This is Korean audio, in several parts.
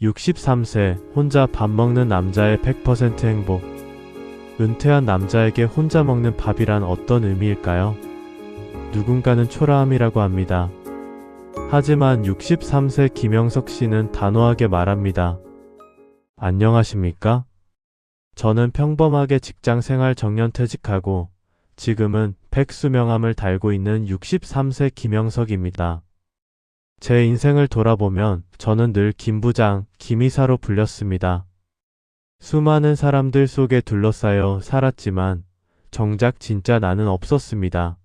63세 혼자 밥 먹는 남자의 100% 행복. 은퇴한 남자에게 혼자 먹는 밥이란 어떤 의미일까요? 누군가는 초라함이라고 합니다. 하지만 63세 김영석 씨는 단호하게 말합니다. 안녕하십니까? 저는 평범하게 직장 생활 정년퇴직하고 지금은 백수명함을 달고 있는 63세 김영석입니다. 제 인생을 돌아보면 저는 늘 김부장, 김이사로 불렸습니다. 수많은 사람들 속에 둘러싸여 살았지만 정작 진짜 나는 없었습니다.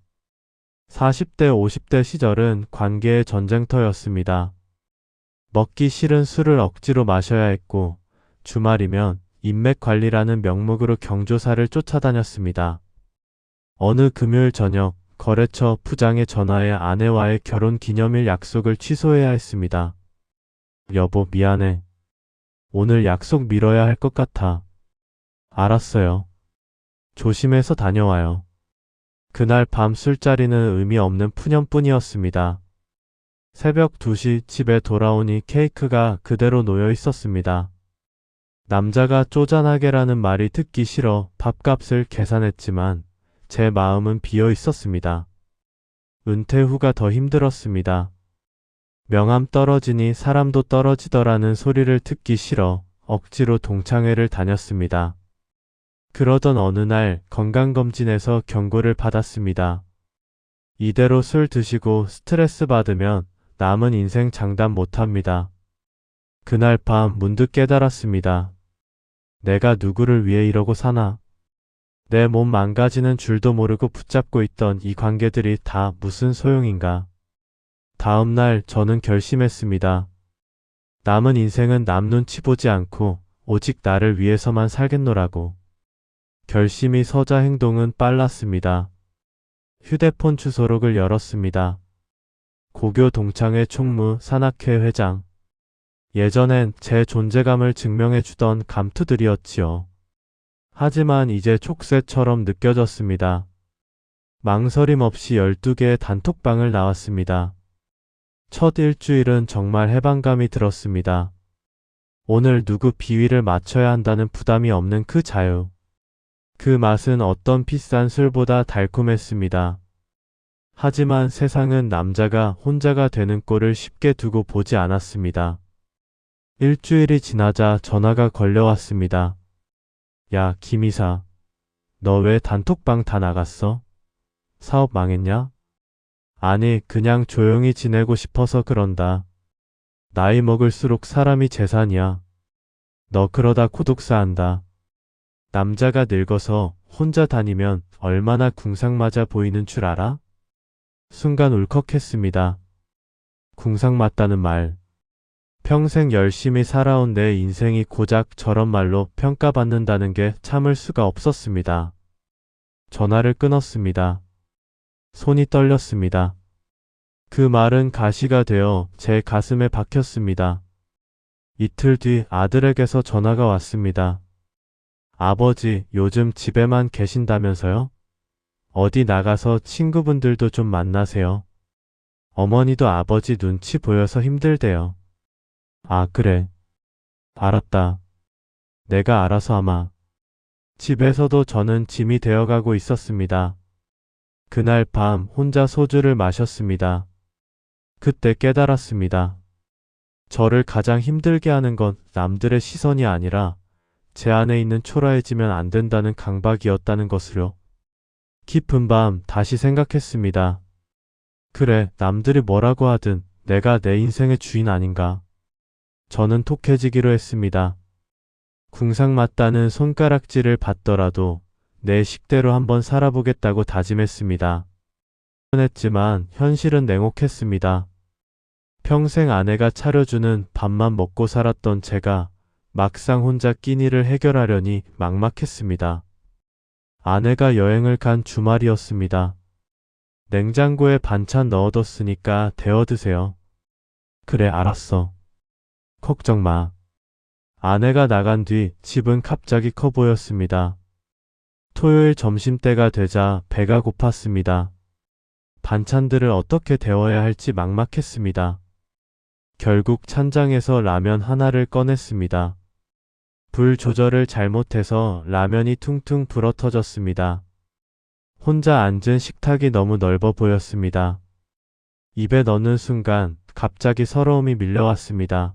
40대, 50대 시절은 관계의 전쟁터였습니다. 먹기 싫은 술을 억지로 마셔야 했고 주말이면 인맥 관리라는 명목으로 경조사를 쫓아다녔습니다. 어느 금요일 저녁 거래처 부장의 전화에 아내와의 결혼 기념일 약속을 취소해야 했습니다. 여보, 미안해. 오늘 약속 미뤄야 할 것 같아. 알았어요. 조심해서 다녀와요. 그날 밤 술자리는 의미 없는 푸념뿐이었습니다. 새벽 2시 집에 돌아오니 케이크가 그대로 놓여 있었습니다. 남자가 쪼잔하게라는 말이 듣기 싫어 밥값을 계산했지만 제 마음은 비어 있었습니다. 은퇴 후가 더 힘들었습니다. 명함 떨어지니 사람도 떨어지더라는 소리를 듣기 싫어 억지로 동창회를 다녔습니다. 그러던 어느 날 건강검진에서 경고를 받았습니다. 이대로 술 드시고 스트레스 받으면 남은 인생 장담 못합니다. 그날 밤 문득 깨달았습니다. 내가 누구를 위해 이러고 사나? 내 몸 망가지는 줄도 모르고 붙잡고 있던 이 관계들이 다 무슨 소용인가? 다음 날 저는 결심했습니다. 남은 인생은 남 눈치 보지 않고 오직 나를 위해서만 살겠노라고. 결심이 서자 행동은 빨랐습니다. 휴대폰 주소록을 열었습니다. 고교 동창회 총무 산악회 회장. 예전엔 제 존재감을 증명해주던 감투들이었지요. 하지만 이제 촉새처럼 느껴졌습니다. 망설임 없이 12개의 단톡방을 나왔습니다. 첫 일주일은 정말 해방감이 들었습니다. 오늘 누구 비위를 맞춰야 한다는 부담이 없는 그 자유. 그 맛은 어떤 비싼 술보다 달콤했습니다. 하지만 세상은 남자가 혼자가 되는 꼴을 쉽게 두고 보지 않았습니다. 일주일이 지나자 전화가 걸려왔습니다. 야, 김이사. 너 왜 단톡방 다 나갔어? 사업 망했냐? 아니, 그냥 조용히 지내고 싶어서 그런다. 나이 먹을수록 사람이 재산이야. 너 그러다 고독 쌓는다. 남자가 늙어서 혼자 다니면 얼마나 궁상맞아 보이는 줄 알아? 순간 울컥했습니다. 궁상맞다는 말. 평생 열심히 살아온 내 인생이 고작 저런 말로 평가받는다는 게 참을 수가 없었습니다. 전화를 끊었습니다. 손이 떨렸습니다. 그 말은 가시가 되어 제 가슴에 박혔습니다. 이틀 뒤 아들에게서 전화가 왔습니다. 아버지, 요즘 집에만 계신다면서요? 어디 나가서 친구분들도 좀 만나세요. 어머니도 아버지 눈치 보여서 힘들대요. 아, 그래. 알았다. 내가 알아서 하마. 집에서도 저는 짐이 되어가고 있었습니다. 그날 밤 혼자 소주를 마셨습니다. 그때 깨달았습니다. 저를 가장 힘들게 하는 건 남들의 시선이 아니라 제 안에 있는 초라해지면 안 된다는 강박이었다는 것을요. 깊은 밤 다시 생각했습니다. 그래, 남들이 뭐라고 하든 내가 내 인생의 주인 아닌가. 저는 독해지기로 했습니다. 궁상맞다는 손가락질을 받더라도 내 식대로 한번 살아보겠다고 다짐했습니다. 했지만 현실은 냉혹했습니다. 평생 아내가 차려주는 밥만 먹고 살았던 제가 막상 혼자 끼니를 해결하려니 막막했습니다. 아내가 여행을 간 주말이었습니다. 냉장고에 반찬 넣어뒀으니까 데워 드세요. 그래, 알았어. 걱정 마. 아내가 나간 뒤 집은 갑자기 커 보였습니다. 토요일 점심때가 되자 배가 고팠습니다. 반찬들을 어떻게 데워야 할지 막막했습니다. 결국 찬장에서 라면 하나를 꺼냈습니다. 불 조절을 잘못해서 라면이 퉁퉁 불어터졌습니다. 혼자 앉은 식탁이 너무 넓어 보였습니다. 입에 넣는 순간 갑자기 서러움이 밀려왔습니다.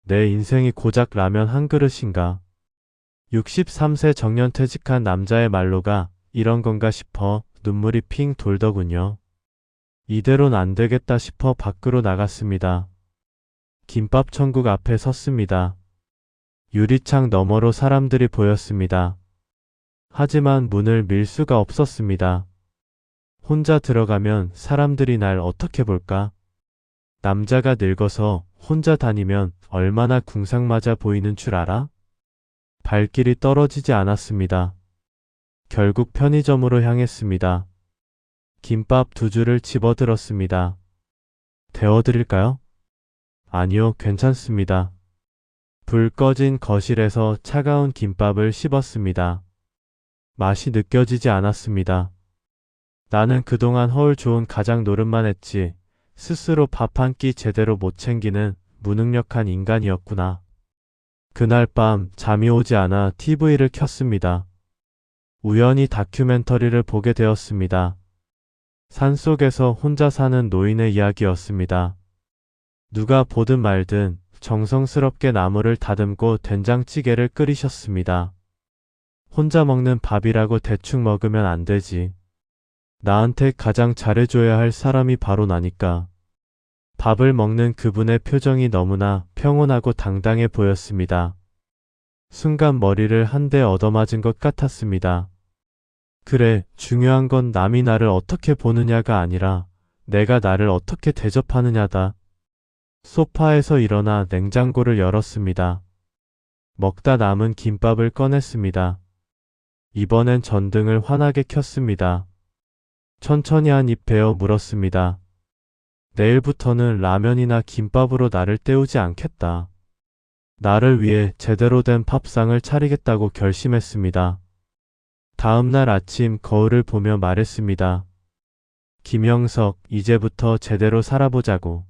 내 인생이 고작 라면 한 그릇인가? 63세 정년퇴직한 남자의 말로가 이런 건가 싶어 눈물이 핑 돌더군요. 이대로는 안 되겠다 싶어 밖으로 나갔습니다. 김밥 천국 앞에 섰습니다. 유리창 너머로 사람들이 보였습니다. 하지만 문을 밀 수가 없었습니다. 혼자 들어가면 사람들이 날 어떻게 볼까? 남자가 늙어서 혼자 다니면 얼마나 궁상맞아 보이는 줄 알아? 발길이 떨어지지 않았습니다. 결국 편의점으로 향했습니다. 김밥 2줄을 집어들었습니다. 데워드릴까요? 아니요, 괜찮습니다. 불 꺼진 거실에서 차가운 김밥을 씹었습니다. 맛이 느껴지지 않았습니다. 나는 그동안 허울 좋은 가장 노릇만 했지 스스로 밥 한 끼 제대로 못 챙기는 무능력한 인간이었구나. 그날 밤 잠이 오지 않아 TV를 켰습니다. 우연히 다큐멘터리를 보게 되었습니다. 산속에서 혼자 사는 노인의 이야기였습니다. 누가 보든 말든 정성스럽게 나무를 다듬고 된장찌개를 끓이셨습니다. 혼자 먹는 밥이라고 대충 먹으면 안 되지. 나한테 가장 잘해줘야 할 사람이 바로 나니까. 밥을 먹는 그분의 표정이 너무나 평온하고 당당해 보였습니다. 순간 머리를 한 대 얻어맞은 것 같았습니다. 그래, 중요한 건 남이 나를 어떻게 보느냐가 아니라 내가 나를 어떻게 대접하느냐다. 소파에서 일어나 냉장고를 열었습니다. 먹다 남은 김밥을 꺼냈습니다. 이번엔 전등을 환하게 켰습니다. 천천히 한 입 베어 물었습니다. 내일부터는 라면이나 김밥으로 나를 때우지 않겠다. 나를 위해 제대로 된 밥상을 차리겠다고 결심했습니다. 다음 날 아침 거울을 보며 말했습니다. 김영석, 이제부터 제대로 살아보자고.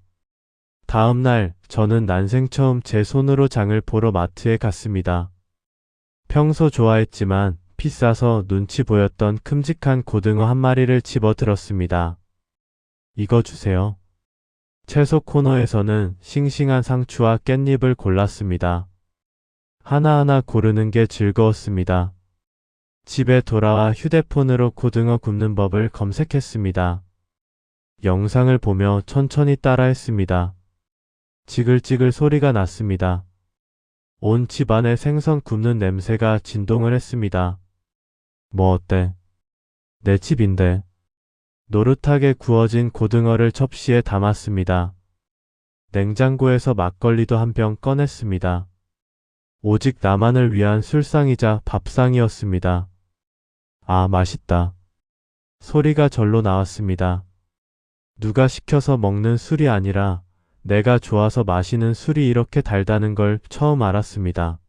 다음 날 저는 난생 처음 제 손으로 장을 보러 마트에 갔습니다. 평소 좋아했지만 비싸서 눈치 보였던 큼직한 고등어 한 마리를 집어들었습니다. 이거 주세요. 채소 코너에서는 싱싱한 상추와 깻잎을 골랐습니다. 하나하나 고르는 게 즐거웠습니다. 집에 돌아와 휴대폰으로 고등어 굽는 법을 검색했습니다. 영상을 보며 천천히 따라했습니다. 지글지글 소리가 났습니다. 온 집안의 생선 굽는 냄새가 진동을 했습니다. 뭐 어때? 내 집인데. 노릇하게 구워진 고등어를 접시에 담았습니다. 냉장고에서 막걸리도 한 병 꺼냈습니다. 오직 나만을 위한 술상이자 밥상이었습니다. 아, 맛있다. 소리가 절로 나왔습니다. 누가 시켜서 먹는 술이 아니라 내가 좋아서 마시는 술이 이렇게 달다는 걸 처음 알았습니다.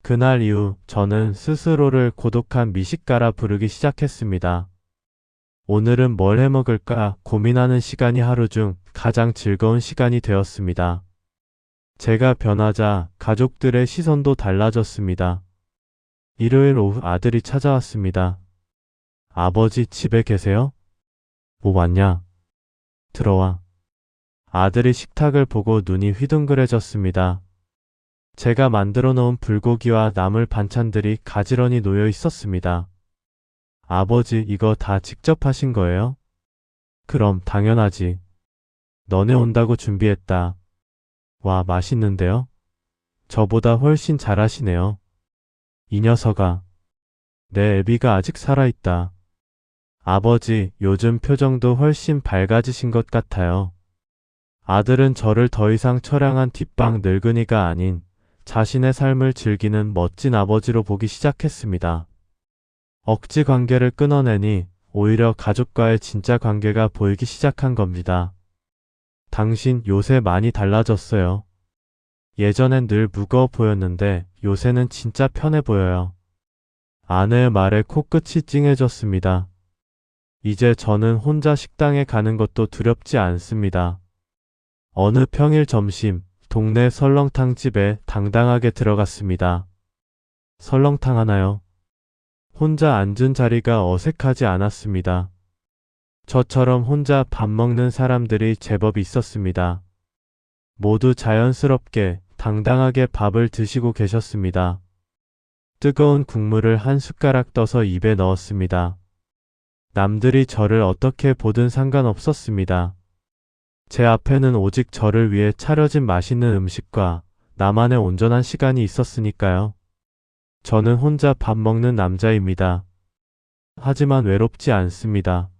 그날 이후 저는 스스로를 고독한 미식가라 부르기 시작했습니다. 오늘은 뭘 해먹을까 고민하는 시간이 하루 중 가장 즐거운 시간이 되었습니다. 제가 변하자 가족들의 시선도 달라졌습니다. 일요일 오후 아들이 찾아왔습니다. 아버지 집에 계세요? 뭐 왔냐? 들어와. 아들이 식탁을 보고 눈이 휘둥그레졌습니다. 제가 만들어 놓은 불고기와 나물 반찬들이 가지런히 놓여 있었습니다. 아버지, 이거 다 직접 하신 거예요? 그럼 당연하지. 너네 온다고 준비했다. 와, 맛있는데요? 저보다 훨씬 잘하시네요. 이 녀석아. 내 애비가 아직 살아있다. 아버지, 요즘 표정도 훨씬 밝아지신 것 같아요. 아들은 저를 더 이상 처량한 뒷방 늙은이가 아닌 자신의 삶을 즐기는 멋진 아버지로 보기 시작했습니다. 억지 관계를 끊어내니 오히려 가족과의 진짜 관계가 보이기 시작한 겁니다. 당신 요새 많이 달라졌어요. 예전엔 늘 무거워 보였는데 요새는 진짜 편해 보여요. 아내의 말에 코끝이 찡해졌습니다. 이제 저는 혼자 식당에 가는 것도 두렵지 않습니다. 어느 평일 점심, 동네 설렁탕집에 당당하게 들어갔습니다. 설렁탕 하나요? 혼자 앉은 자리가 어색하지 않았습니다. 저처럼 혼자 밥 먹는 사람들이 제법 있었습니다. 모두 자연스럽게 당당하게 밥을 드시고 계셨습니다. 뜨거운 국물을 한 숟가락 떠서 입에 넣었습니다. 남들이 저를 어떻게 보든 상관없었습니다. 제 앞에는 오직 저를 위해 차려진 맛있는 음식과 나만의 온전한 시간이 있었으니까요. 저는 혼자 밥 먹는 남자입니다. 하지만 외롭지 않습니다.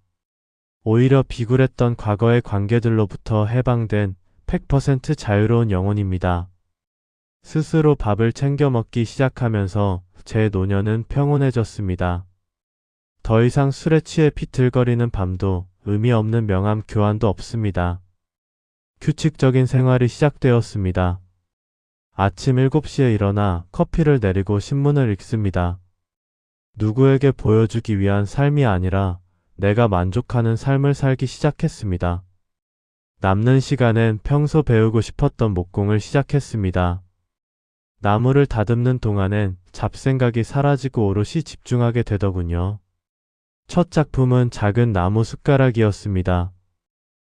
오히려 비굴했던 과거의 관계들로부터 해방된 100% 자유로운 영혼입니다. 스스로 밥을 챙겨 먹기 시작하면서 제 노년은 평온해졌습니다. 더 이상 술에 취해 비틀거리는 밤도 의미 없는 명함 교환도 없습니다. 규칙적인 생활이 시작되었습니다. 아침 7시에 일어나 커피를 내리고 신문을 읽습니다. 누구에게 보여주기 위한 삶이 아니라 내가 만족하는 삶을 살기 시작했습니다. 남는 시간엔 평소 배우고 싶었던 목공을 시작했습니다. 나무를 다듬는 동안엔 잡생각이 사라지고 오롯이 집중하게 되더군요. 첫 작품은 작은 나무 숟가락이었습니다.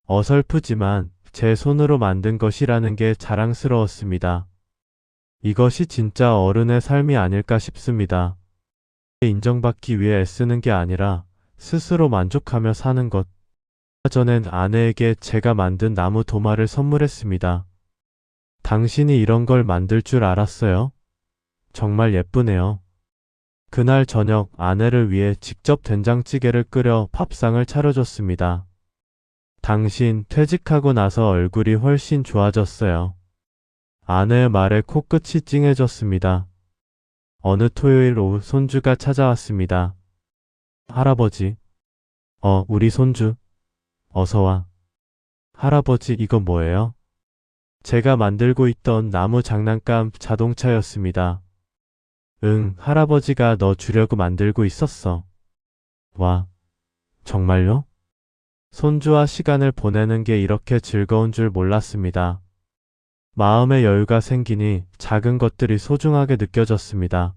어설프지만 제 손으로 만든 것이라는 게 자랑스러웠습니다. 이것이 진짜 어른의 삶이 아닐까 싶습니다. 인정받기 위해 애쓰는 게 아니라 스스로 만족하며 사는 것. 전엔 아내에게 제가 만든 나무 도마를 선물했습니다. 당신이 이런 걸 만들 줄 알았어요? 정말 예쁘네요. 그날 저녁 아내를 위해 직접 된장찌개를 끓여 밥상을 차려줬습니다. 당신 퇴직하고 나서 얼굴이 훨씬 좋아졌어요. 아내의 말에 코끝이 찡해졌습니다. 어느 토요일 오후 손주가 찾아왔습니다. 할아버지. 우리 손주. 어서와. 할아버지, 이거 뭐예요? 제가 만들고 있던 나무 장난감 자동차였습니다. 응, 할아버지가 너 주려고 만들고 있었어. 와, 정말요? 손주와 시간을 보내는 게 이렇게 즐거운 줄 몰랐습니다. 마음의 여유가 생기니 작은 것들이 소중하게 느껴졌습니다.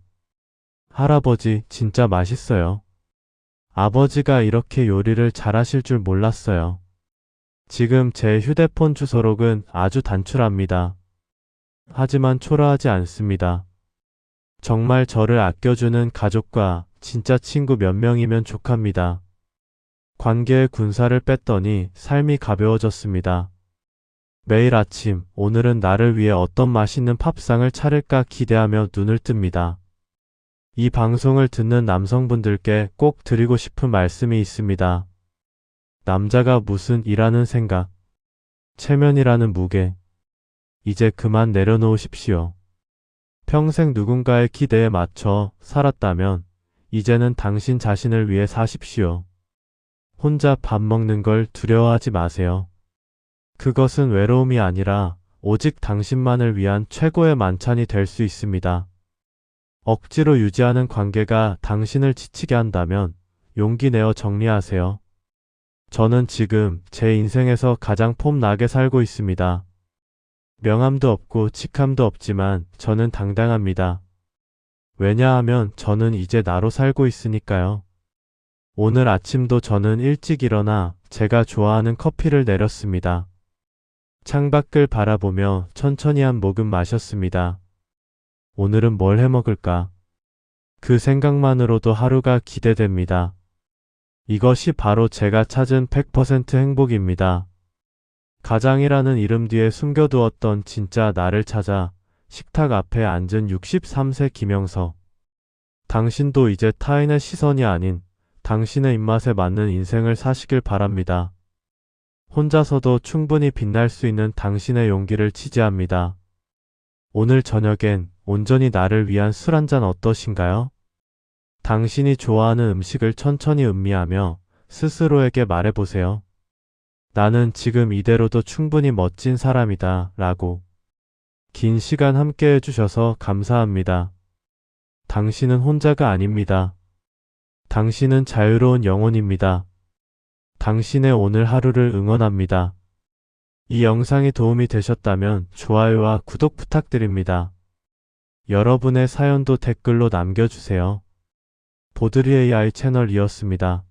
할아버지, 진짜 맛있어요. 아버지가 이렇게 요리를 잘하실 줄 몰랐어요. 지금 제 휴대폰 주소록은 아주 단출합니다. 하지만 초라하지 않습니다. 정말 저를 아껴주는 가족과 진짜 친구 몇 명이면 족합니다. 관계의 군사를 뺐더니 삶이 가벼워졌습니다. 매일 아침 오늘은 나를 위해 어떤 맛있는 팝상을 차릴까 기대하며 눈을 뜹니다. 이 방송을 듣는 남성분들께 꼭 드리고 싶은 말씀이 있습니다. 남자가 무슨 일하는 생각, 체면이라는 무게, 이제 그만 내려놓으십시오. 평생 누군가의 기대에 맞춰 살았다면 이제는 당신 자신을 위해 사십시오. 혼자 밥 먹는 걸 두려워하지 마세요. 그것은 외로움이 아니라 오직 당신만을 위한 최고의 만찬이 될 수 있습니다. 억지로 유지하는 관계가 당신을 지치게 한다면 용기 내어 정리하세요. 저는 지금 제 인생에서 가장 폼나게 살고 있습니다. 명함도 없고 직함도 없지만 저는 당당합니다. 왜냐하면 저는 이제 나로 살고 있으니까요. 오늘 아침도 저는 일찍 일어나 제가 좋아하는 커피를 내렸습니다. 창밖을 바라보며 천천히 한 모금 마셨습니다. 오늘은 뭘 해먹을까? 그 생각만으로도 하루가 기대됩니다. 이것이 바로 제가 찾은 100% 행복입니다. 가장이라는 이름 뒤에 숨겨두었던 진짜 나를 찾아 식탁 앞에 앉은 63세 김영서. 당신도 이제 타인의 시선이 아닌 당신의 입맛에 맞는 인생을 사시길 바랍니다. 혼자서도 충분히 빛날 수 있는 당신의 용기를 지지합니다. 오늘 저녁엔 온전히 나를 위한 술 한잔 어떠신가요? 당신이 좋아하는 음식을 천천히 음미하며 스스로에게 말해보세요. 나는 지금 이대로도 충분히 멋진 사람이다 라고. 긴 시간 함께 해주셔서 감사합니다. 당신은 혼자가 아닙니다. 당신은 자유로운 영혼입니다. 당신의 오늘 하루를 응원합니다. 이 영상이 도움이 되셨다면 좋아요와 구독 부탁드립니다. 여러분의 사연도 댓글로 남겨주세요. 보드리 AI 채널이었습니다.